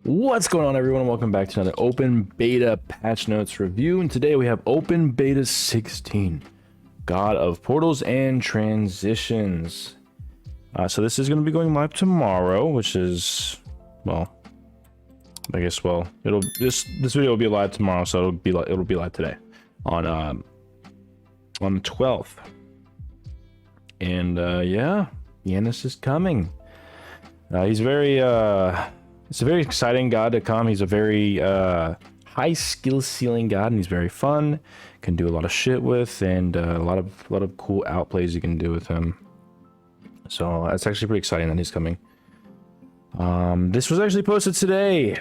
What's going on, everyone? Welcome back to another open beta patch notes review, and today we have open beta 16, God of Portals and Transitions. So this is going to be going live tomorrow, which is, well, I guess, well, this video will be live tomorrow, so it'll be live today on the 12th. And yeah, Yanis is coming. He's very it's a very exciting god to come. He's a very high skill ceiling god, and he's very fun. Can do a lot of shit with, and a lot of cool outplays you can do with him. So it's actually pretty exciting that he's coming. This was actually posted today.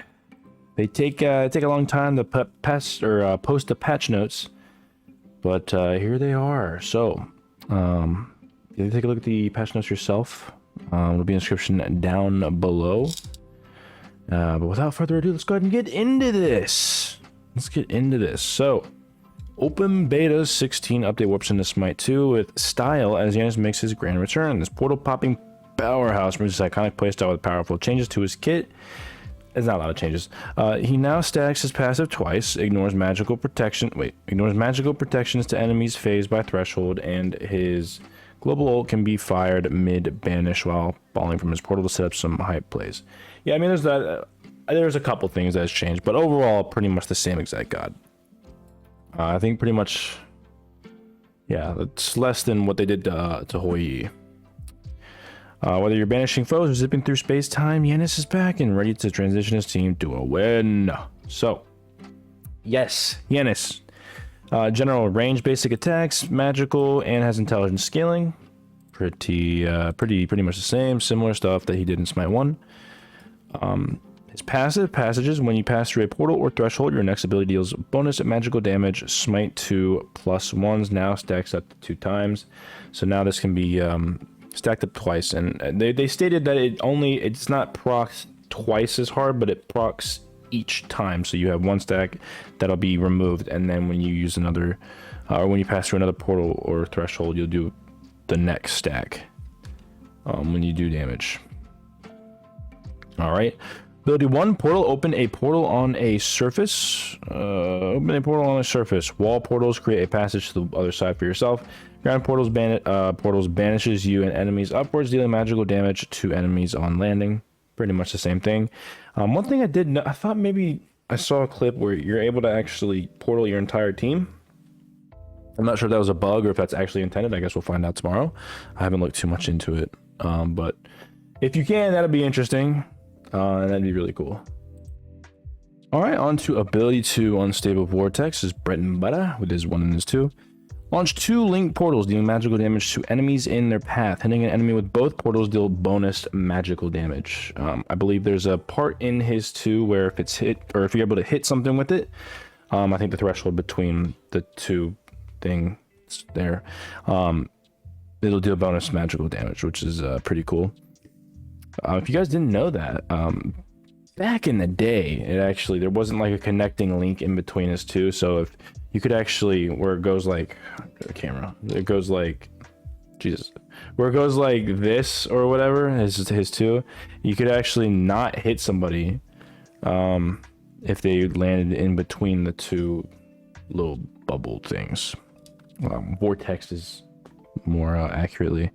They take a long time to post the patch notes, but here they are. So you take a look at the patch notes yourself. It'll be in the description down below. But without further ado, let's go ahead and get into this. So, open beta 16 update warps into Smite 2 with style as Yanis makes his grand return. This portal popping powerhouse brings his iconic playstyle with powerful changes to his kit. There's not a lot of changes. He now stacks his passive twice, ignores magical protections to enemies phased by threshold, and his global ult can be fired mid-banish while falling from his portal to set up some hype plays. Yeah, I mean, there's a couple things that's changed, but overall, pretty much the same exact god. I think pretty much, yeah, it's less than what they did to Hoi. Whether you're banishing foes or zipping through space-time, Yanis is back and ready to transition his team to a win. So, yes, Yanis. General range, basic attacks, magical, and has intelligence scaling. Pretty much the same, similar stuff that he did in Smite 1. His passive passages: when you pass through a portal or threshold, your next ability deals bonus magical damage. Smite 2 +1s now stacks up to 2 times. So now this can be stacked up twice, and they stated that it's not procs twice as hard, but it procs each time. So you have one stack that'll be removed, and then when you use another, or when you pass through another portal or threshold, you'll do the next stack when you do damage. All right. Ability 1, portal. Open a portal on a surface. Wall portals create a passage to the other side for yourself. Ground portals banishes you and enemies upwards, dealing magical damage to enemies on landing. Pretty much the same thing. One thing I did know, I thought maybe I saw a clip where you're able to actually portal your entire team. I'm not sure if that was a bug or if that's actually intended. I guess we'll find out tomorrow. I haven't looked too much into it, but if you can, that'd be interesting. And that'd be really cool. All right, on to ability 2, unstable vortex is bread and butter with his 1 and his 2. Launch 2 link portals, dealing magical damage to enemies in their path. Hitting an enemy with both portals deal bonus magical damage. I believe there's a part in his 2 where if it's hit, or if you're able to hit something with it, I think the threshold between the 2 things there, it'll deal bonus magical damage, which is pretty cool. If you guys didn't know that, back in the day, there wasn't like a connecting link in between his 2. So if you could actually, where it goes like the camera, it goes like, Jesus, where it goes like this or whatever, his 2, you could actually not hit somebody if they landed in between the 2 little bubble things. Vortex is more accurately.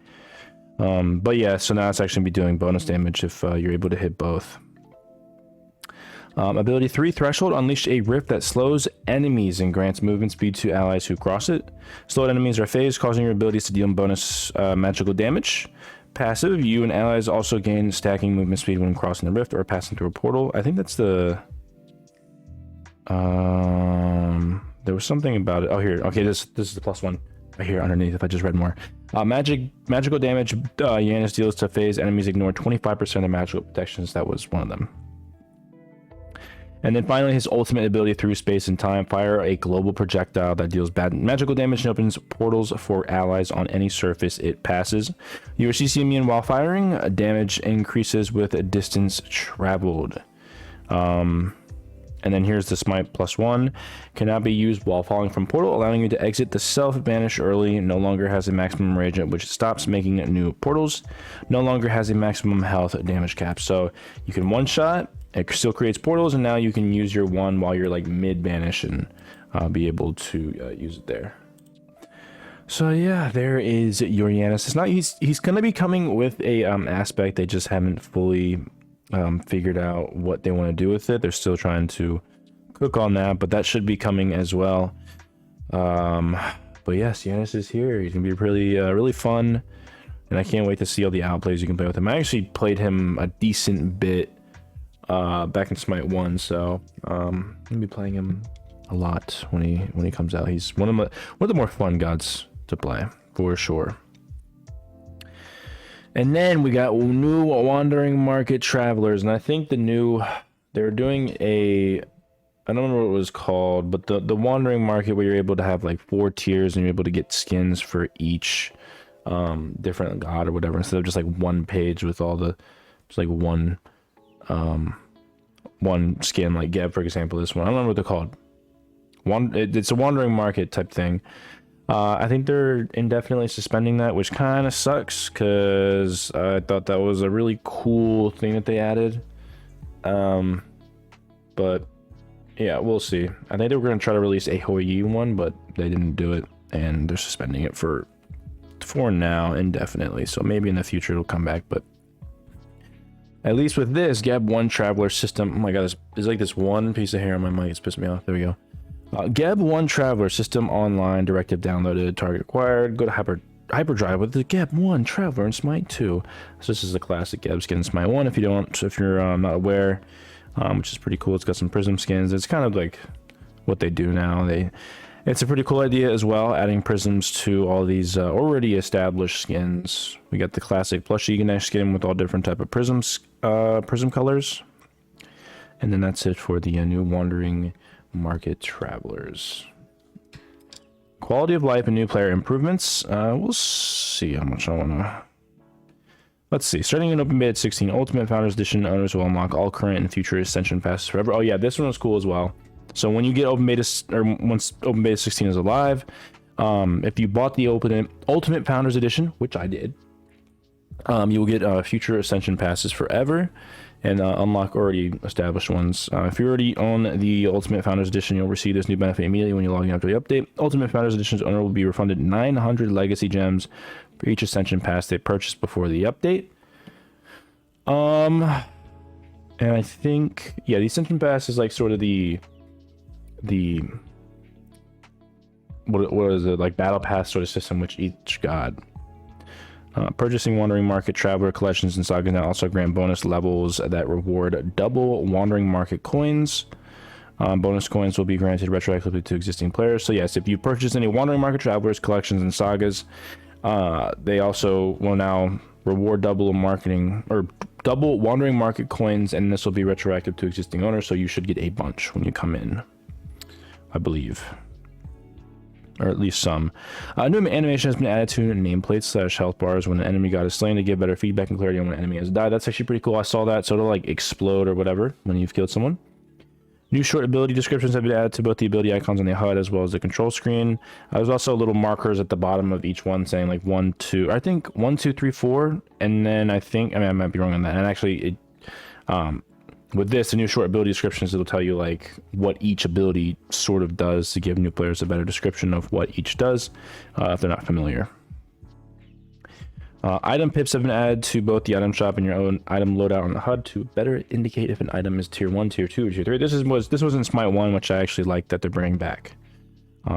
But yeah, so now it's actually be doing bonus damage if you're able to hit both. Ability 3, threshold. Unleash a rift that slows enemies and grants movement speed to allies who cross it. Slowed enemies are phased, causing your abilities to deal bonus magical damage. Passive, you and allies also gain stacking movement speed when crossing the rift or passing through a portal. I think that's the there was something about it. Oh, here. Okay, this is the +1 right here underneath if I just read more. Magical damage Yanis deals to phase enemies ignore 25% of their magical protections. That was one of them. And then finally, his ultimate ability through space and time: fire a global projectile that deals bad magical damage and opens portals for allies on any surface it passes. You are CC immune while firing. Damage increases with a distance traveled. And then here's the Smite +1. Cannot be used while falling from portal, allowing you to exit the self-banish early. No longer has a maximum rage at which it stops making new portals. No longer has a maximum health damage cap. So you can one-shot it still creates portals, and now you can use your one while you're like mid banish and be able to use it there. So yeah, there is your Yanis. It's not he's gonna be coming with a aspect. They just haven't fully figured out what they want to do with it. They're still trying to cook on that, but that should be coming as well. But yes, Yanis is here. He's gonna be really really fun, and I can't wait to see all the outplays you can play with him. I actually played him a decent bit back in Smite 1, so I'm gonna be playing him a lot when he comes out. He's one of the more fun gods to play for sure. And then we got new Wandering Market Travelers, and I think they're doing I don't remember what it was called, but the Wandering Market where you're able to have like 4 tiers and you're able to get skins for each different god or whatever, instead of just like one page with all the just like one skin, like Geb, for example. This one, I don't remember what they're called. It's a Wandering Market type thing. I think they're indefinitely suspending that, which kind of sucks, because I thought that was a really cool thing that they added. But yeah, we'll see. I think they were going to try to release a Hoi one, but they didn't do it, and they're suspending it for now indefinitely. So maybe in the future it'll come back, but at least with this Geb 1 Traveler system, oh my god, there's like this one piece of hair on my mic. It's pissed me off. There we go. Geb 1 Traveler system online, directive downloaded, target acquired. Go to Hyperdrive with the Geb 1 Traveler in Smite 2. So this is the classic Geb skin in Smite 1. If you're not aware, which is pretty cool. It's got some prism skins. It's kind of like what they do now. It's a pretty cool idea as well, adding prisms to all these already established skins. We got the classic plushy Yianice skin with all different type of prism colors, and then that's it for the new Wandering Market Travelers. Quality of life and new player improvements. We'll see how much I want to. Let's see. Starting in Open Beta 16, Ultimate Founders Edition owners will unlock all current and future Ascension Passes forever. Oh yeah, this one was cool as well. So when you get Open Beta, or once Open Beta 16 is alive, if you bought the Ultimate Founders Edition, which I did, you will get future Ascension Passes forever, and unlock already established ones. If you already own the Ultimate Founders Edition, you'll receive this new benefit immediately when you log in after the update. Ultimate Founders Edition's owner will be refunded 900 Legacy Gems for each Ascension Pass they purchased before the update. And I think, yeah, the Ascension Pass is like sort of the what is it, like battle pass sort of system, which each god. Purchasing Wandering Market Traveler collections and sagas now also grant bonus levels that reward double Wandering Market coins. Bonus coins will be granted retroactively to existing players. So yes, if you purchase any Wandering Market Travelers collections and sagas, they also will now reward double Wandering Market coins, and this will be retroactive to existing owners. So you should get a bunch when you come in, I believe. Or at least some. New animation has been added to nameplates / health bars when an enemy god is slain to give better feedback and clarity on when an enemy has died. That's actually pretty cool. I saw that. So it'll like explode or whatever when you've killed someone. New short ability descriptions have been added to both the ability icons on the HUD as well as the control screen. There's also little markers at the bottom of each one saying like 1, 2, I think 1, 2, 3, 4. And then I might be wrong on that. And actually with this, the new short ability descriptions, it'll tell you like what each ability sort of does to give new players a better description of what each does if they're not familiar. Item pips have been added to both the item shop and your own item loadout on the HUD to better indicate if an item is tier 1, tier 2, or tier 3. This was in Smite 1, which I actually like that they're bringing back.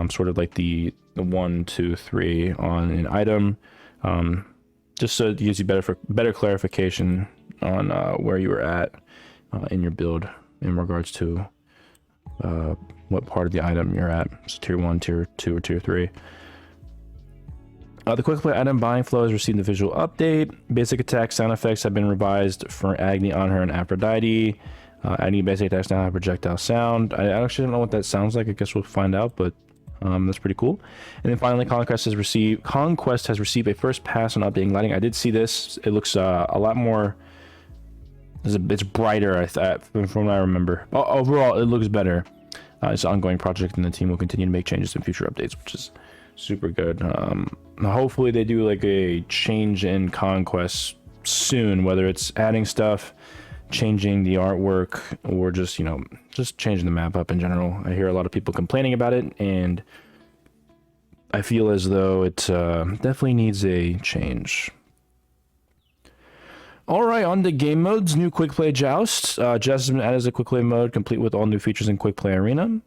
Sort of like the 1, 2, 3 on an item, just so it gives you better clarification on where you were at in your build in regards to what part of the item you're at. So tier 1, tier 2, or tier 3. The Quickplay item buying flow has received a visual update. Basic attack sound effects have been revised for Agni, Honor, and Aphrodite. Agni basic attacks now have projectile sound. I actually don't know what that sounds like. I guess we'll find out, but that's pretty cool. And then finally, Conquest has received a first pass on updating lighting. I did see this. It looks a lot more. It's brighter, from what I remember. Overall, it looks better. It's an ongoing project, and the team will continue to make changes in future updates, which is super good. Hopefully they do like a change in Conquest soon, whether it's adding stuff changing the artwork or just, you know, just changing the map up in general. I hear a lot of people complaining about it, and I feel as though it definitely needs a change. Alright, on to game modes. New Quickplay Joust. Joust has been added as a Quickplay mode, complete with all new features in Quickplay Arena.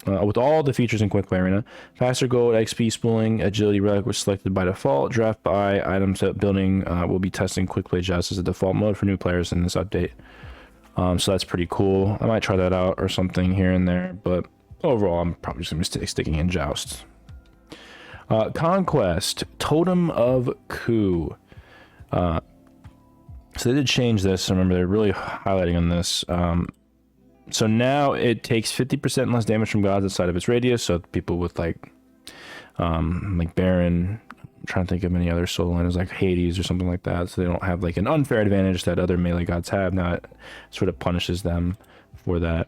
With all the features in Quickplay Arena. Faster gold, XP spooling, agility relic was selected by default. Draft by items set building will be testing Quickplay Joust as a default mode for new players in this update. So that's pretty cool. I might try that out or something here and there, but overall I'm probably just going to be sticking in Joust. Conquest, Totem of Coup. So they did change this. I remember they're really highlighting on this. So now it takes 50% less damage from gods outside of its radius. So people with like Baron, I'm trying to think of any other solo laners like Hades or something like that. So they don't have like an unfair advantage that other melee gods have. Now it sort of punishes them for that.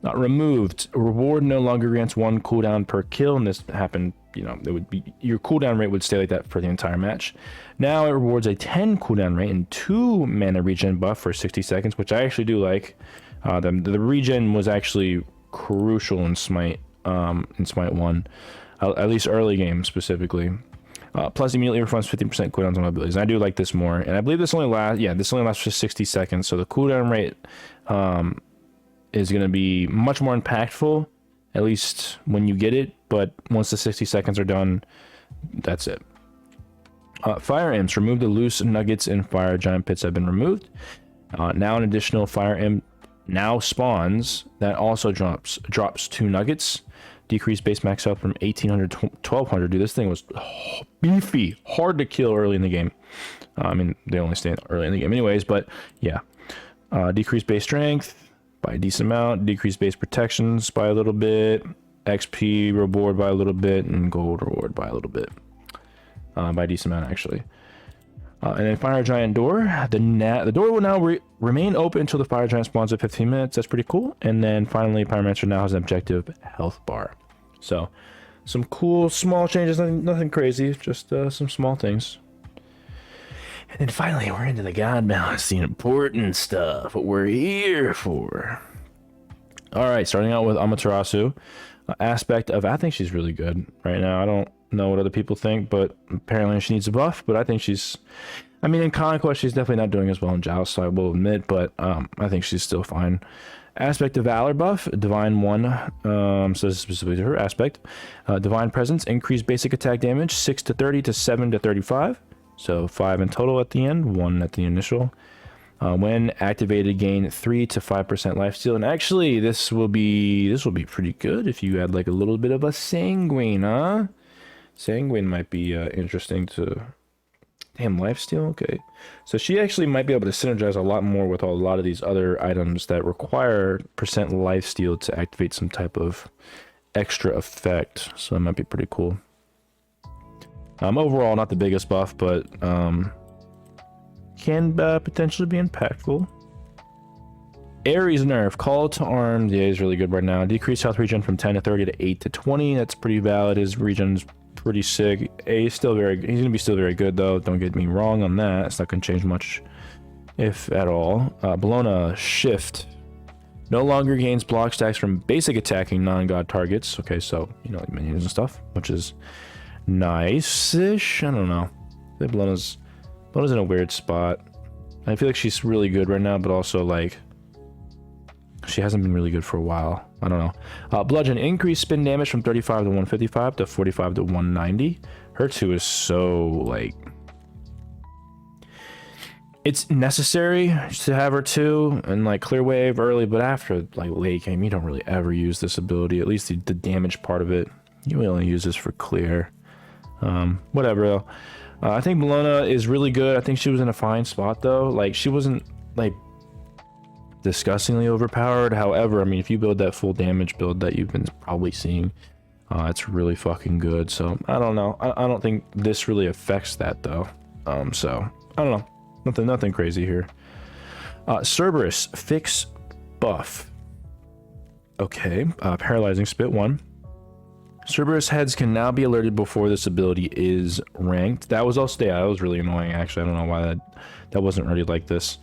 Removed, reward no longer grants 1 cooldown per kill, and this happened, you know, it would be your cooldown rate would stay like that for the entire match. Now it rewards a 10 cooldown rate and 2 mana regen buff for 60 seconds, which I actually do like. The regen was actually crucial in Smite 1, at least early game specifically. Plus immediately refunds 50% cooldowns on abilities. And I do like this more, and I believe this only lasts for 60 seconds, so the cooldown rate is going to be much more impactful, at least when you get it, but once the 60 seconds are done, that's it. Fire Imps, remove the loose nuggets in fire giant pits have been removed. Now an additional Fire Imp now spawns that also drops 2 nuggets. Decreased base max health from 1800 to 1200. Dude, this thing was beefy, hard to kill early in the game. I mean, they only stay early in the game anyways, but yeah. Decreased base strength by a decent amount, decreased base protections by a little bit, XP reward by a little bit, and gold reward by a little bit. By a decent amount, actually. And then Fire Giant Door. The door will now remain open until the Fire Giant spawns at 15 minutes. That's pretty cool. And then finally, Pyromancer now has an objective health bar. So, some cool small changes, nothing crazy, just some small things. And then finally, we're into the God Balance, the important stuff, what we're here for. Alright, starting out with Amaterasu. Aspect of, I think she's really good right now. I don't know what other people think, but apparently she needs a buff, but I think she's, I mean, in Conquest, she's definitely not doing as well in Joust, so I will admit, but I think she's still fine. Aspect of Valor buff, Divine 1, so this is specifically to her aspect. Divine Presence, increased basic attack damage, 6 to 30 to 7 to 35. So 5 in total at the end, 1 at the initial. When activated, gain 3 to 5% lifesteal. And actually, this will be pretty good if you add like a little bit of a Sanguine, huh? Sanguine might be interesting to... Damn, lifesteal? Okay. So she actually might be able to synergize a lot more with a lot of these other items that require percent lifesteal to activate some type of extra effect. So that might be pretty cool. Overall, not the biggest buff, but can potentially be impactful. Aries Nerf, Call to Arms. Yeah, he's really good right now. Decreased health regen from 10 to 30 to 8 to 20. That's pretty valid. His regen's pretty sick. He's gonna be still very good though. Don't get me wrong on that. It's not gonna change much, if at all. Milona Shift. No longer gains block stacks from basic attacking non-god targets. Okay, so you know, like minions and stuff, which is nice-ish. I don't know. I think Milona's in a weird spot. I feel like she's really good right now, but also like she hasn't been really good for a while. I don't know. Bludgeon, increased spin damage from 35 to 155 to 45 to 190. Her 2 is so like, it's necessary to have her 2 and like clear wave early, but after like late game, you don't really ever use this ability. At least the damage part of it, you really only use this for clear. Whatever though. I think Milona is really good. I think she was in a fine spot though. Like she wasn't like disgustingly overpowered. However, I mean, if you build that full damage build that you've been probably seeing, it's really fucking good. So I don't know. I don't think this really affects that though. So I don't know. Nothing crazy here. Cerberus Fix Buff. Okay. Paralyzing Spit 1. Cerberus heads can now be alerted before this ability is ranked. That was also, yeah, that was really annoying actually. I don't know why that wasn't already like this.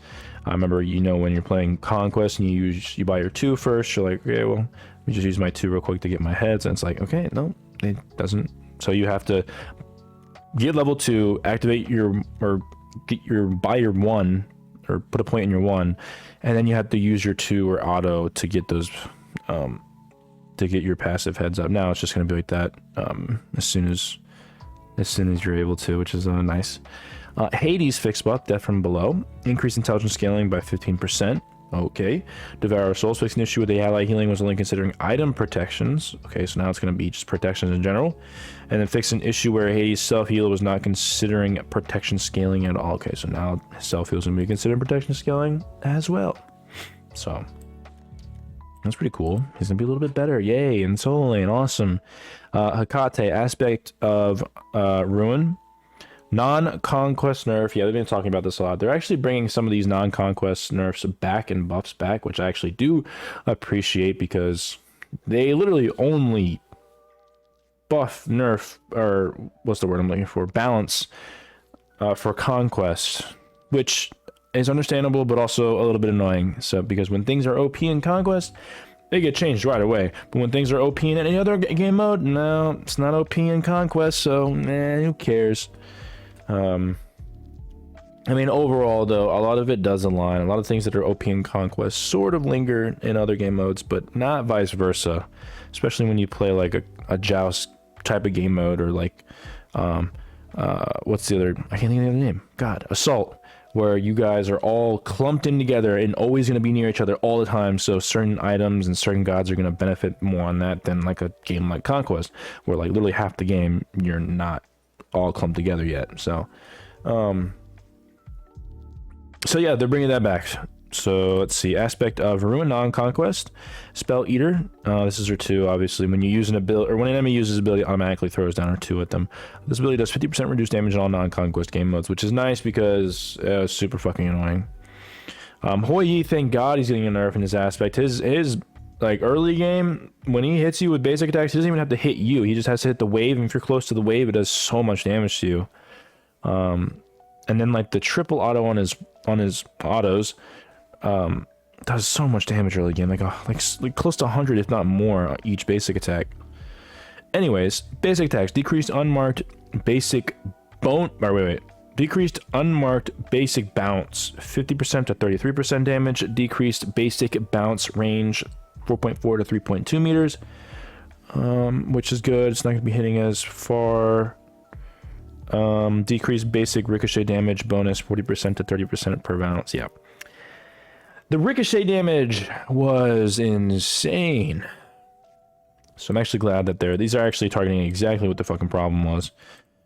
I remember, you know, when you're playing Conquest and you buy your 2 first, you're like, okay, well, let me just use my 2 real quick to get my heads, and it's like, okay, no, it doesn't. So you have to get level 2, activate your, or get your, buy your 1, or put a point in your 1, and then you have to use your 2 or auto to get those, to get your passive heads up. Now it's just going to be like that as soon as you're able to, which is nice. Hades fixed buff, Death from Below. Increased intelligence scaling by 15%. Okay. Devour Souls fixed an issue with the ally healing, was only considering item protections. Okay, so now it's going to be just protections in general. And then fixed an issue where Hades self-heal was not considering protection scaling at all. Okay, so now self-heal is going to be considered protection scaling as well. So that's pretty cool. He's going to be a little bit better. Yay, and solo lane, awesome. Hecate, aspect of Ruin. Non-conquest nerf. Yeah, they've been talking about this a lot. They're actually bringing some of these non-conquest nerfs back and buffs back, which I actually do appreciate, because they literally only buff, nerf, or what's the word I'm looking for? Balance for conquest, which is understandable, but also a little bit annoying. So, because when things are OP in conquest, they get changed right away. But when things are OP in any other game mode, no, it's not OP in conquest, so who cares? I mean, overall, though, a lot of it does align. A lot of things that are OP in Conquest sort of linger in other game modes, but not vice versa. Especially when you play like a Joust type of game mode, or like, what's the other? I can't think of the other name. God, Assault, where you guys are all clumped in together and always going to be near each other all the time. So certain items and certain gods are going to benefit more on that than like a game like Conquest, where like literally half the game you're not all clumped together yet. So yeah, they're bringing that back. So let's see, aspect of Ruin, non-conquest, Spell Eater. This is her 2, obviously. When you use an ability, or when an enemy uses ability, it automatically throws down her 2 at them. This ability does 50% reduced damage in all non-conquest game modes, which is nice because it's super fucking annoying. Hoi Yi, thank God he's getting a nerf in his aspect. His like early game, when he hits you with basic attacks, he doesn't even have to hit you. He just has to hit the wave, and if you're close to the wave, it does so much damage to you. And then like the triple auto on his autos does so much damage early game, like close to 100 if not more each basic attack. Anyways, basic attacks: decreased unmarked basic decreased unmarked basic bounce 50% to 33% damage, decreased basic bounce range 4.4 to 3.2 meters, which is good. It's not going to be hitting as far. Decreased basic ricochet damage bonus 40% to 30% per bounce. Yeah, the ricochet damage was insane. So I'm actually glad that these are actually targeting exactly what the fucking problem was,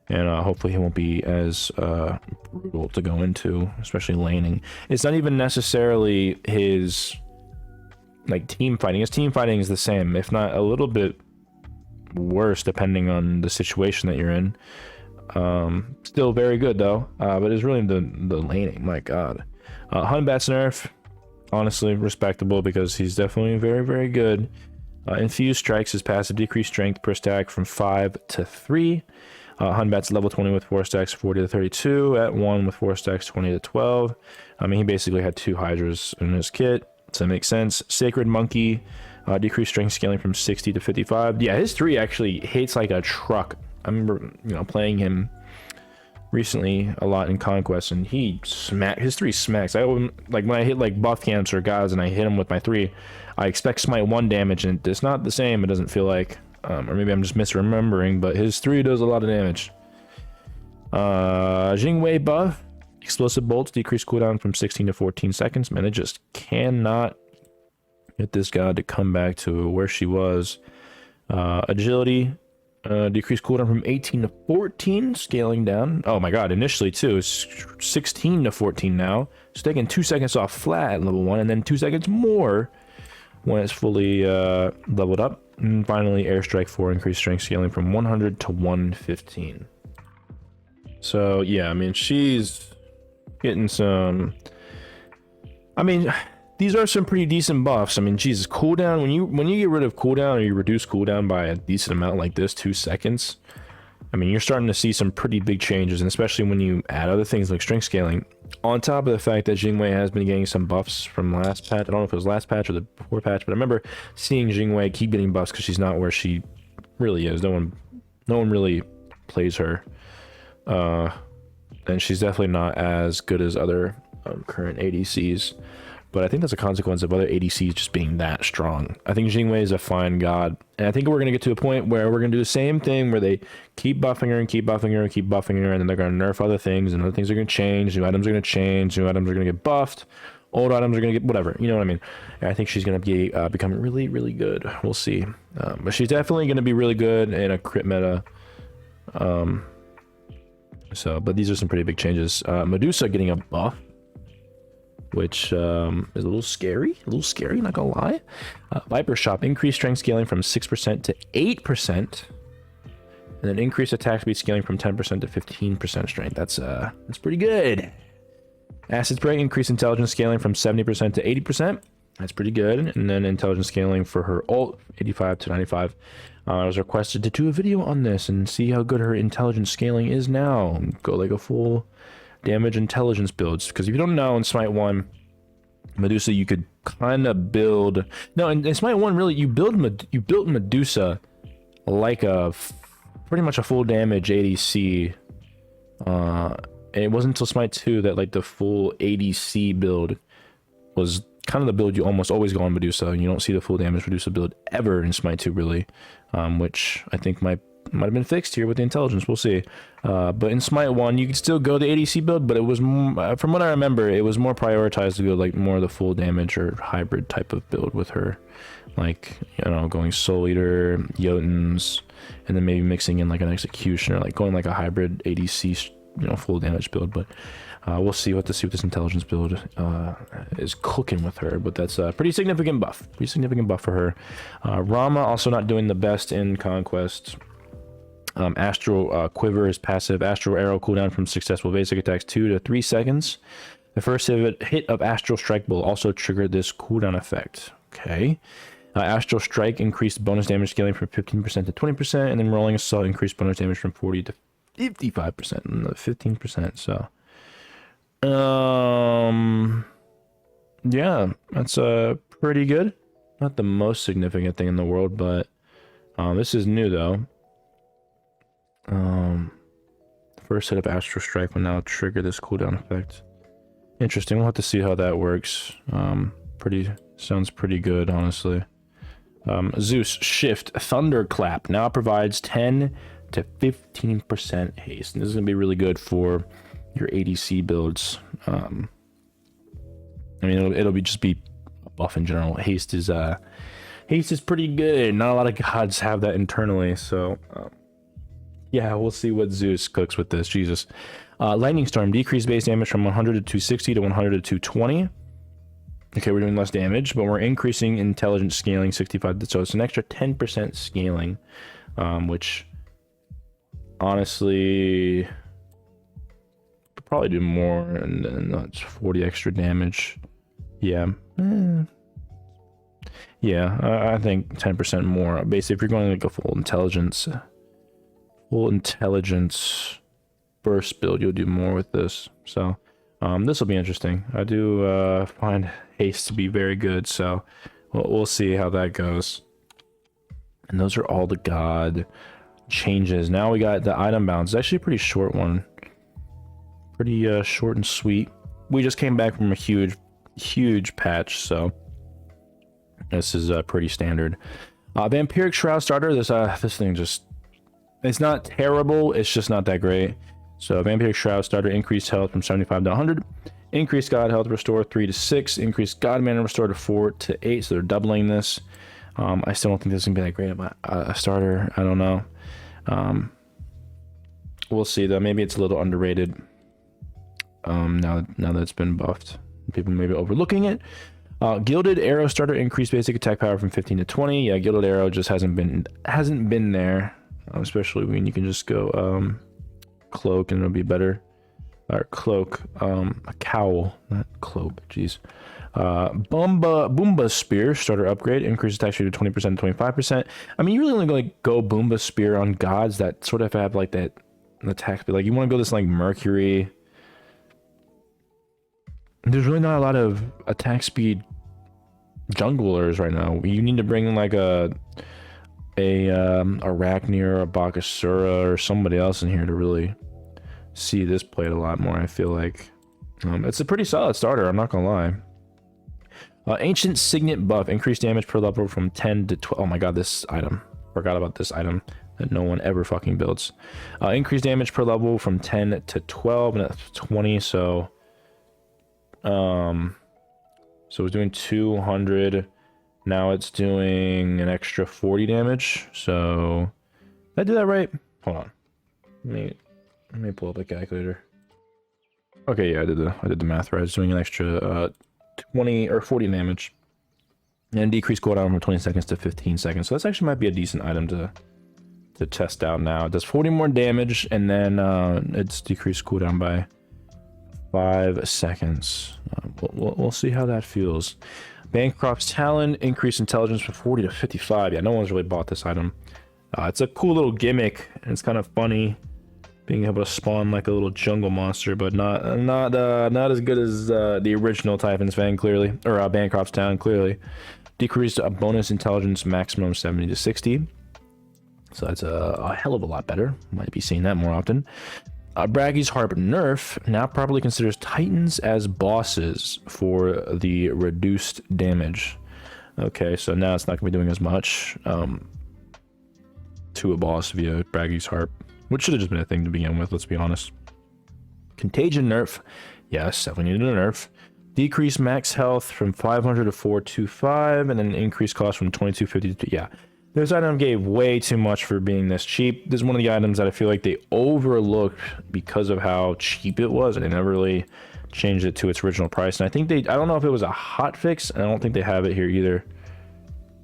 and hopefully he won't be as brutal to go into, especially laning. It's not even necessarily his like team fighting. His team fighting is the same, if not a little bit worse, depending on the situation that you're in. Still very good though, but it's really the laning. My God. Hunbat's nerf, honestly respectable, because he's definitely very, very good. Infused strikes, his passive decreased strength per stack from 5 to 3. Hunbat's level 20 with 4 stacks 40 to 32, at 1 with 4 stacks 20 to 12. I mean, he basically had 2 Hydras in his kit, so it makes sense. Sacred Monkey, decreased strength scaling from 60 to 55. Yeah, his 3 actually hits like a truck. I remember, playing him recently a lot in Conquest, and his 3 smacks. I like when I hit like buff camps or gods and I hit him with my 3, I expect smite 1 damage, and it's not the same. It doesn't feel like, or maybe I'm just misremembering, but his 3 does a lot of damage. Jingu buff, explosive bolts, decreased cooldown from 16 to 14 seconds. Man, it just cannot get this god to come back to where she was. Agility, decreased cooldown from 18 to 14, scaling down. Oh my God, initially too, it's 16 to 14 now. It's taking 2 seconds off flat at level 1, and then 2 seconds more when it's fully leveled up. And finally, Airstrike 4, increased strength scaling from 100 to 115. So yeah, I mean, she's getting some. I mean, these are some pretty decent buffs. I mean, Jesus, cooldown, when you get rid of cooldown, or you reduce cooldown by a decent amount like this, 2 seconds, I mean, you're starting to see some pretty big changes, and especially when you add other things like strength scaling, On top of the fact that Jingwei has been getting some buffs from last patch. I don't know if it was last patch or the before patch, but I remember seeing Jingwei keep getting buffs because she's not where she really is. No one really plays her. And she's definitely not as good as other current ADCs. But I think that's a consequence of other ADCs just being that strong. I think Jingwei is a fine god. And I think we're going to get to a point where we're going to do the same thing where they keep buffing her and keep buffing her and keep buffing her. And then they're going to nerf other things. And other things are going to change. New items are going to change. New items are going to get buffed. Old items are going to get whatever. You know what I mean? And I think she's going to be become really, really good. We'll see. But she's definitely going to be really good in a crit meta. But these are some pretty big changes. Medusa getting a buff, which is a little scary, not gonna lie. Viper Shop, increased strength scaling from 6% to 8%, and then increased attack speed scaling from 10% to 15% strength. That's pretty good. Acid Spray, increased intelligence scaling from 70% to 80%. That's pretty good. And then intelligence scaling for her ult, 85 to 95. I was requested to do a video on this and see how good her intelligence scaling is now. Go like a full damage intelligence builds, because if you don't know, in Smite 1 Medusa you could kind of build in Smite 1 really you built Medusa like pretty much a full damage ADC, and it wasn't until Smite 2 that like the full ADC build was kind of the build you almost always go on Medusa, and you don't see the full damage Medusa build ever in Smite 2 really, which I think might have been fixed here with the intelligence. We'll see. But in Smite 1 you could still go the ADC build, but it was from what I remember it was more prioritized to go like more of the full damage or hybrid type of build with her, like, you know, going Soul Eater, Jotuns, and then maybe mixing in like an Executioner, like going like a hybrid ADC, you know, full damage build. But we'll see what this intelligence build is cooking with her, but that's a pretty significant buff for her. Rama also not doing the best in Conquest. Astral Quiver is passive. Astral Arrow cooldown from successful basic attacks 2 to 3 seconds. The first hit of Astral Strike will also trigger this cooldown effect. Okay. Astral Strike increased bonus damage scaling from 15% to 20%, and then Rolling Assault increased bonus damage from 40 to 55%, and 15%. So, yeah, that's pretty good. Not the most significant thing in the world, but this is new though. First hit of Astral Strike will now trigger this cooldown effect. Interesting. We'll have to see how that works. Sounds pretty good, honestly. Zeus Shift Thunderclap now provides 10 to 15% haste, and this is gonna be really good for your ADC builds. I mean, it'll just be a buff in general. Haste is pretty good. Not a lot of gods have that internally, so yeah, we'll see what Zeus cooks with this. Jesus. Lightning Storm, decreased base damage from 100 to 260 to 100 to 220. Okay, we're doing less damage, but we're increasing intelligence scaling 65, so it's an extra 10% scaling, which honestly could probably do more, and then that's 40 extra damage. Yeah. Yeah, I think 10% more. Basically, if you're going like a full intelligence burst build, you'll do more with this. So this will be interesting. I do find haste to be very good, so we'll see how that goes. And those are all the god changes. Now we got the item bounce. It's actually a pretty short one, pretty short and sweet. We just came back from a huge patch, so this is pretty standard. Vampiric Shroud starter. This thing just, it's not terrible, it's just not that great. So Vampiric Shroud starter, increased health from 75 to 100, increased god health restore 3 to 6, increased god mana restore to 4 to 8, so they're doubling this. I still don't think this is gonna be that great of a starter. I don't know. We'll see though. Maybe it's a little underrated. Now that it's been buffed, people may be overlooking it. Gilded Arrow starter, increased basic attack power from 15 to 20. Yeah, Gilded Arrow just hasn't been there. Especially when you can just go cloak and it'll be better. Or cloak, a cowl, not cloak, jeez. Boomba Spear starter upgrade, increases attack speed to 20% to 25%. I mean, you really only go Boomba Spear on gods that sort of have like that attack speed. Like you want to go this like Mercury, there's really not a lot of attack speed junglers right now. You need to bring in like a Arachne or a Bakasura or somebody else in here to really see this played a lot more. I feel like it's a pretty solid starter, I'm not gonna lie. Ancient Signant Buff, increased damage per level from 10 to 12. Oh my god, this item. Forgot about this item that no one ever fucking builds. Increased damage per level from 10 to 12, and that's 20, so it's doing 200. Now it's doing an extra 40 damage. So did I do that right? Hold on. Let me pull up the calculator. Okay, yeah, I did the math right. It's doing an extra 20 or 40 damage. And decrease cooldown from 20 seconds to 15 seconds. So this actually might be a decent item to test out now. It does 40 more damage, and then it's decreased cooldown by 5 seconds. We'll see how that feels. Bankros Talon, increased intelligence from 40 to 55. Yeah, no one's really bought this item. It's a cool little gimmick, and it's kind of funny being able to spawn like a little jungle monster, but not as good as the original Typhon's Fang, clearly, or Bankros Talon, clearly. Decreased bonus intelligence maximum 70 to 60. So that's a hell of a lot better. Might be seeing that more often. Braggys Harp Nerf now properly considers Titans as bosses for the reduced damage. Okay, so now it's not going to be doing as much to a boss via Braggys Harp, which should have just been a thing to begin with, let's be honest. Contagion Nerf. Yes, definitely needed a nerf. Decrease max health from 500 to 425, and then increase cost from 2250 to... Yeah. This item gave way too much for being this cheap. This is one of the items that I feel like they overlooked because of how cheap it was, and they never really changed it to its original price. And I think I don't know if it was a hot fix, and I don't think they have it here either.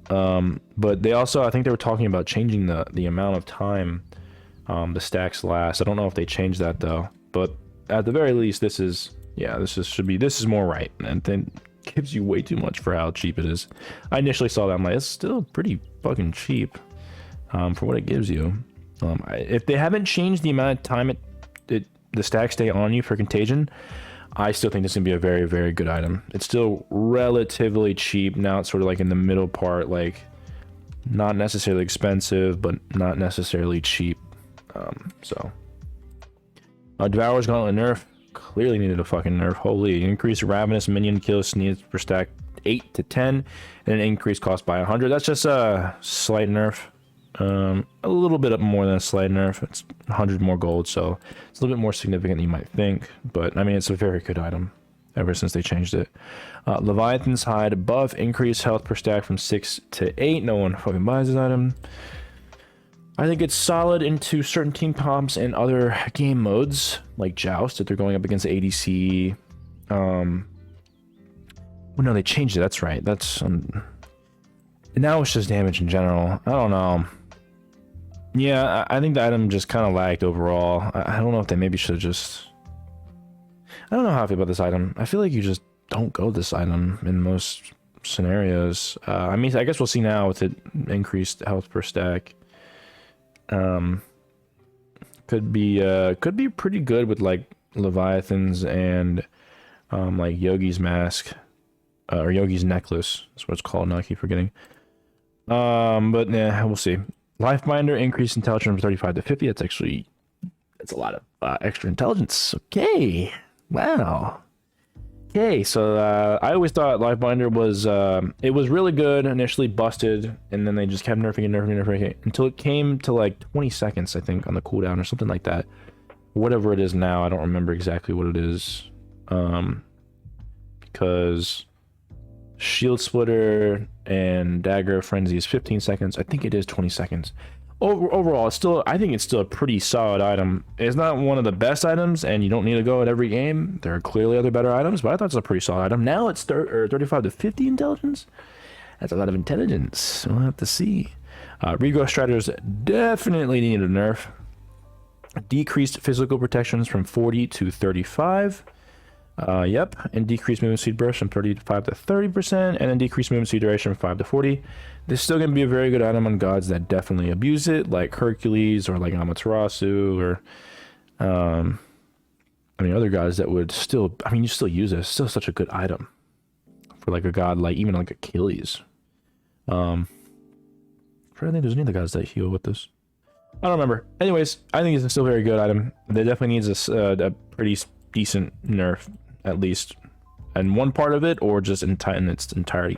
But they also, I think they were talking about changing the amount of time the stacks last. I don't know if they changed that though. But at the very least, this is more right, and then gives you way too much for how cheap it is. I initially saw that, I'm like, it's still pretty fucking cheap for what it gives you. If they haven't changed the amount of time the stacks stay on you for Contagion, I still think this is gonna be a very, very good item. It's still relatively cheap. Now it's sort of like in the middle part, like not necessarily expensive, but not necessarily cheap. Devourer's Gauntlet Nerf. Clearly needed a fucking nerf. Holy. Increased Ravenous minion kills needs per stack 8 to 10, and an increased cost by 100. That's just a slight nerf. A little bit more than a slight nerf. It's 100 more gold, so it's a little bit more significant than you might think. But I mean, it's a very good item ever since they changed it. Leviathan's Hide Buff, increased health per stack from 6 to 8. No one fucking buys this item. I think it's solid into certain team comps and other game modes, like Joust, if they're going up against ADC. Well, no, they changed it. That's right. That's now it's just damage in general. I don't know. Yeah, I think the item just kind of lagged overall. I don't know if they maybe should have just... I don't know how I feel about this item. I feel like you just don't go this item in most scenarios. I mean, I guess we'll see now with it increased health per stack. Could be pretty good with like Leviathans and like Yogi's Mask or Yogi's Necklace. That's what it's called now. I keep forgetting. But yeah, we'll see. Lifebinder, increased intelligence from 35 to 50. That's a lot of extra intelligence. Okay, wow. Okay, so I always thought Lifebinder was it was really good, initially busted, and then they just kept nerfing it until it came to like 20 seconds, I think, on the cooldown or something like that. Whatever it is now, I don't remember exactly what it is. Because Shield Splitter and Dagger Frenzy is 15 seconds. I think it is 20 seconds. Overall, I think it's still a pretty solid item. It's not one of the best items, and you don't need to go at every game. There are clearly other better items, but I thought it's a pretty solid item. Now it's 35 to 50 intelligence. That's a lot of intelligence. We'll have to see. Regrowth Striders definitely need a nerf. Decreased physical protections from 40 to 35. Yep, and decreased movement speed burst from 35 to 30%, and then decreased movement speed duration from 5 to 40. This is still going to be a very good item on gods that definitely abuse it, like Hercules or like Amaterasu or I mean, other gods that would still, I mean, you still use it. It's still such a good item for like a god like even like Achilles. I'm trying to think there's any other gods that heal with this. I don't remember. Anyways, I think it's a still very good item. It definitely needs a pretty decent nerf, at least, and one part of it, or just in its entirety,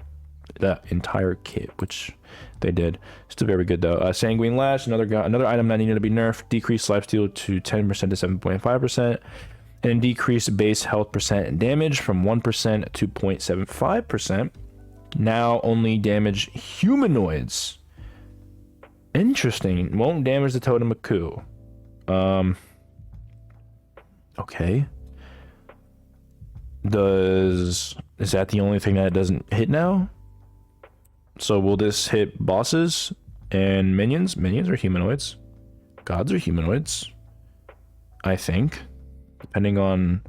the entire kit, which they did. Still very good though. Sanguine Lash, another item that needed to be nerfed. Decreased lifesteal to 10% to 7.5%, and decreased base health percent and damage from 1% to 0.75%. Now only damage humanoids. Interesting. Won't damage the Totem of Coup. Okay. Is that the only thing that it doesn't hit now? So will this hit bosses and minions? Minions are humanoids. Gods are humanoids, I think. Depending on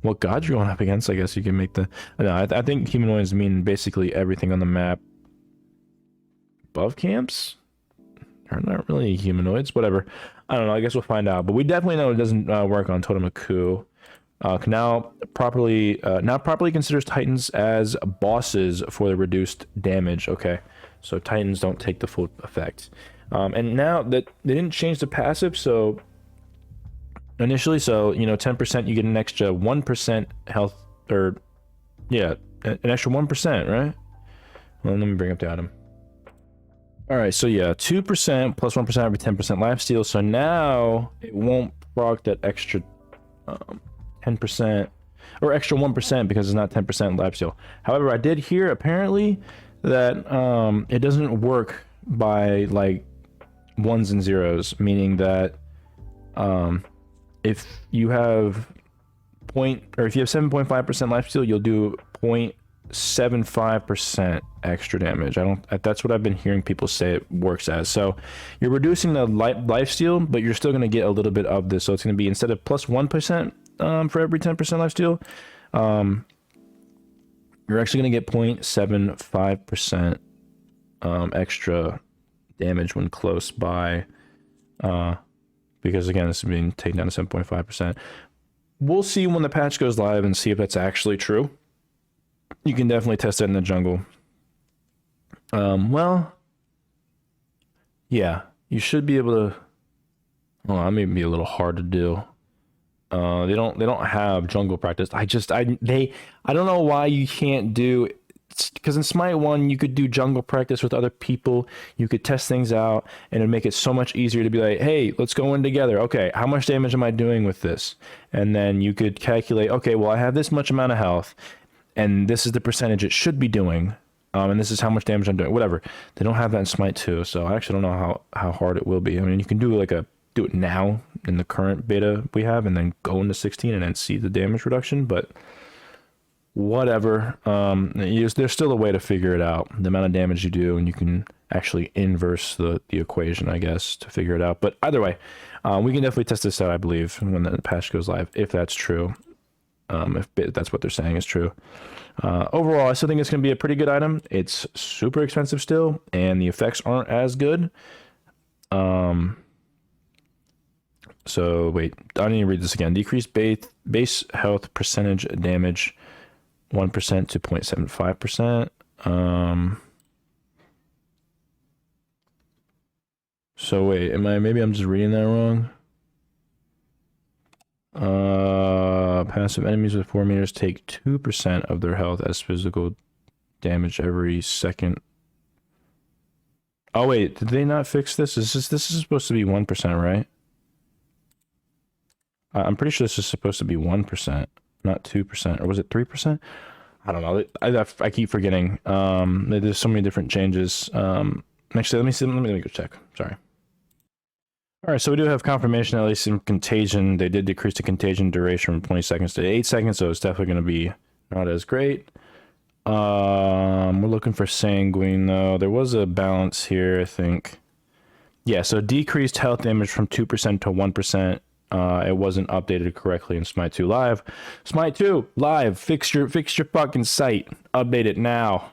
what god you're going up against, I guess you can make the... No, I think humanoids mean basically everything on the map. Above camps? Are not really humanoids, whatever. I don't know, I guess we'll find out. But we definitely know it doesn't work on Totem of Coup. Now properly considers Titans as bosses for the reduced damage. Okay, so Titans don't take the full effect. And now that they didn't change the passive, so initially, so you know, 10% you get an extra 1% health, or yeah, an extra 1%, right? Well, let me bring up the item. All right, so yeah, 2% plus 1% every 10% lifesteal. So now it won't proc that extra 10% or extra 1% because it's not 10% lifesteal. However, I did hear apparently that it doesn't work by like ones and zeros, meaning that if you have if you have 7.5% lifesteal, you'll do 0.75% extra damage. That's what I've been hearing people say it works as. So you're reducing the lifesteal, but you're still going to get a little bit of this. So it's going to be, instead of plus 1% for every 10% lifesteal, you're actually going to get 0.75% extra damage when close by, because again, this is being taken down to 7.5%. We'll see when the patch goes live and see if that's actually true. You can definitely test it in the jungle. Well, yeah, you should be able to. Oh, that may be a little hard to do. They don't have jungle practice. I don't know why you can't do, because in Smite 1 you could do jungle practice with other people. You could test things out, and it'd make it so much easier to be like, hey, let's go in together. Okay, how much damage am I doing with this? And then you could calculate, okay, well, I have this much amount of health, and this is the percentage it should be doing, and this is how much damage I'm doing. Whatever. They don't have that in Smite 2, so I actually don't know how hard it will be. I mean, you can do do it now in the current beta we have, and then go into 16 and then see the damage reduction, but whatever. There's still a way to figure it out, the amount of damage you do, and you can actually inverse the equation, I guess, to figure it out. But either way, we can definitely test this out, I believe, when the patch goes live, if that's true. If that's what they're saying is true. Overall, I still think it's going to be a pretty good item. It's super expensive still, and the effects aren't as good. So wait, I need to read this again. Decreased base health percentage damage 1% to 0.75%. So wait, maybe I'm just reading that wrong. Passive enemies with 4 meters take 2% of their health as physical damage every second. Oh wait, did they not fix this? This is supposed to be 1%, right? I'm pretty sure this is supposed to be 1%, not 2%, or was it 3%? I don't know. I keep forgetting. There's so many different changes. Actually, let me go check. Sorry. All right, so we do have confirmation, at least in Contagion. They did decrease the Contagion duration from 20 seconds to 8 seconds, so it's definitely going to be not as great. We're looking for Sanguine, though. There was a balance here, I think. Yeah, so decreased health damage from 2% to 1%. It wasn't updated correctly in Smite 2 Live. Smite 2 Live, fix your fucking site. Update it now.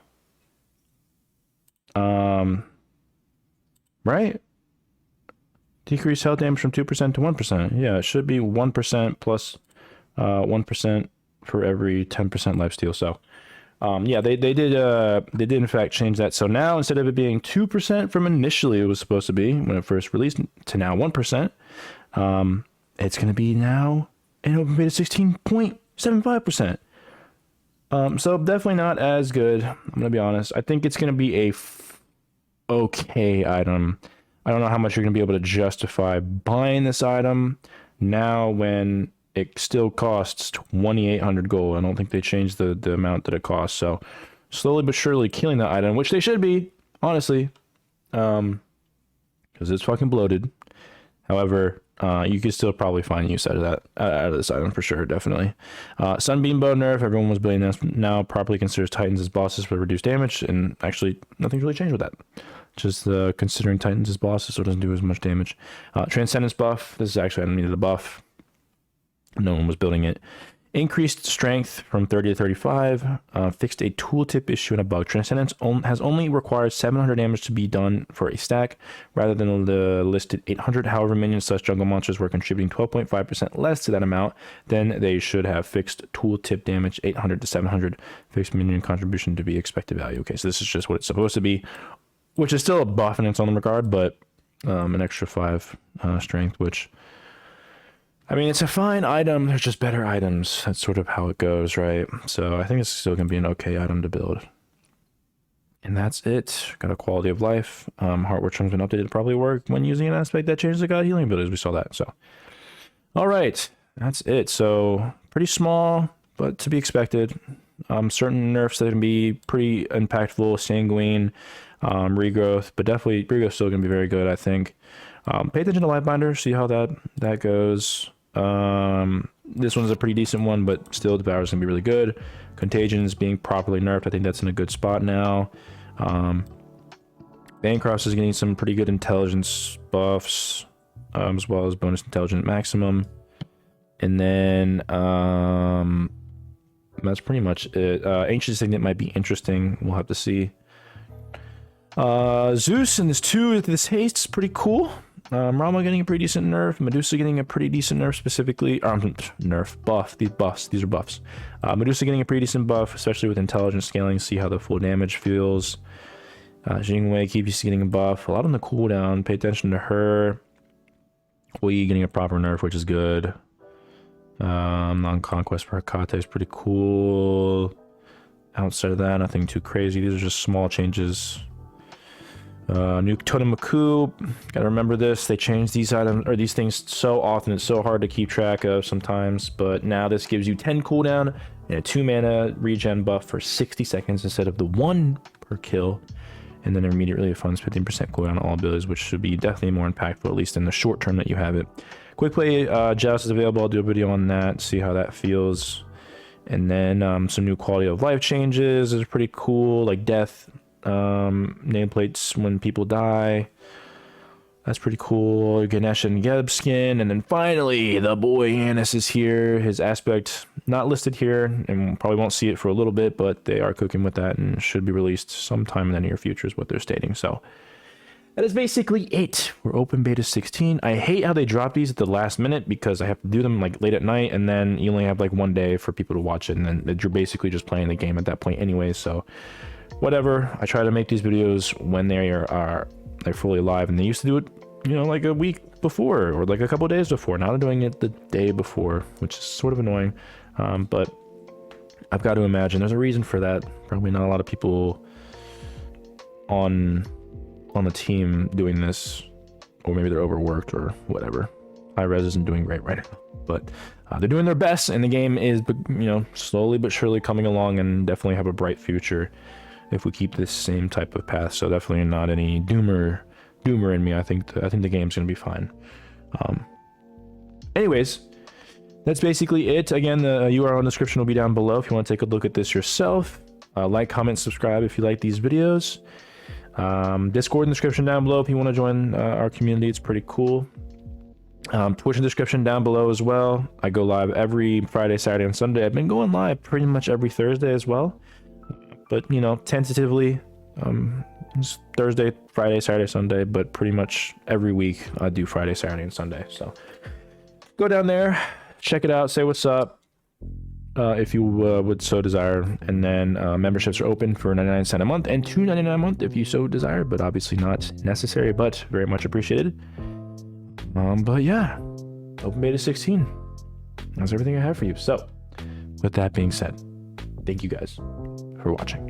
Right? Decrease health damage from 2% to 1%. Yeah, it should be 1% plus 1% for every 10% lifesteal. So yeah, they did in fact change that. So now instead of it being 2% from initially it was supposed to be when it first released to now 1%, it's going to be now in open beta 16.75%. So definitely not as good. I'm going to be honest. I think it's going to be a okay item. I don't know how much you're going to be able to justify buying this item now when it still costs 2,800 gold. I don't think they changed the amount that it costs. So slowly but surely killing that item, which they should be, honestly, because it's fucking bloated. However, you could still probably find use out of this item for sure, definitely. Sunbeam Bow nerf. Everyone was building this. Now properly considers Titans as bosses for reduced damage, and actually nothing's really changed with that. Just considering Titans as bosses, so it doesn't do as much damage. Transcendence buff. This is actually I needed a buff. No one was building it. Increased strength from 30 to 35. Fixed a tooltip issue and a bug. Transcendence has only required 700 damage to be done for a stack, rather than the listed 800. However, minions / jungle monsters were contributing 12.5% less to that amount, then they should have fixed tooltip damage 800 to 700. Fixed minion contribution to be expected value. Okay, so this is just what it's supposed to be, which is still a buff in its own regard, but an extra 5 strength, which... I mean, it's a fine item. There's just better items. That's sort of how it goes, right? So I think it's still going to be an okay item to build. And that's it. Got a quality of life. Heartwork term's been updated to probably work when using an aspect that changes the god healing abilities. We saw that. So, all right. That's it. So pretty small, but to be expected. Certain nerfs that can be pretty impactful. Sanguine, Regrowth. But definitely Regrowth's still going to be very good, I think. Pay attention to Lifebinder, see how that goes. This one's a pretty decent one, but still Devour's gonna be really good. Contagious being properly nerfed, I think that's in a good spot now. Bankros is getting some pretty good intelligence buffs, as well as bonus intelligence maximum. And then that's pretty much it. Ancient Signant might be interesting, we'll have to see. Zeus and this haste is pretty cool. Rama getting a pretty decent nerf. Medusa getting a pretty decent nerf, specifically. Nerf buff. These are buffs. Medusa getting a pretty decent buff, especially with intelligence scaling. See how the full damage feels. Jingu keeps getting a buff. A lot on the cooldown. Pay attention to her. Wei getting a proper nerf, which is good. Non-conquest for Hakate is pretty cool. Outside of that, nothing too crazy. These are just small changes. New Totem Coup. Gotta remember this. They change these items or these things so often. It's so hard to keep track of sometimes. But now this gives you 10 cooldown and a 2 mana regen buff for 60 seconds instead of the 1 per kill. And then immediately funds 15% cooldown on all abilities, which should be definitely more impactful, at least in the short term that you have it. Quickplay Joust is available. I'll do a video on that, see how that feels. And then some new quality of life changes is pretty cool, like death. Nameplates when people die, that's pretty cool. Ganesh and Geb skin, and then finally the boy Yanis is here. His aspect not listed here, and probably won't see it for a little bit, but they are cooking with that and should be released sometime in the near future is what they're stating. So that is basically it. We're open beta 16. I hate how they drop these at the last minute because I have to do them like late at night, and then you only have like 1 day for people to watch it, and then you're basically just playing the game at that point anyway. So whatever. I try to make these videos when they're fully live, and they used to do it, you know, like a week before or like a couple days before. Now they're doing it the day before, which is sort of annoying. But I've got to imagine there's a reason for that. Probably not a lot of people on the team doing this, or maybe they're overworked or whatever. High res isn't doing great right now, but they're doing their best, and the game is, you know, slowly but surely coming along, and definitely have a bright future if we keep this same type of path. So definitely not any doomer in me. I think the game's gonna be fine. Anyways, that's basically it. Again, the URL in the description will be down below if you want to take a look at this yourself. Like, comment, subscribe if you like these videos. Discord in the description down below if you want to join our community. It's pretty cool. Twitch in the description down below as well. I go live every Friday, Saturday, and Sunday. I've been going live pretty much every Thursday as well, but you know, tentatively it's Thursday, Friday, Saturday, Sunday, but pretty much every week I do Friday, Saturday, and Sunday. So go down there, check it out, say what's up. if you would so desire. And then memberships are open for 99 cents a month and $2.99 a month if you so desire, but obviously not necessary, but very much appreciated. But yeah, open beta 16. That's everything I have for you. So with that being said, thank you guys for watching.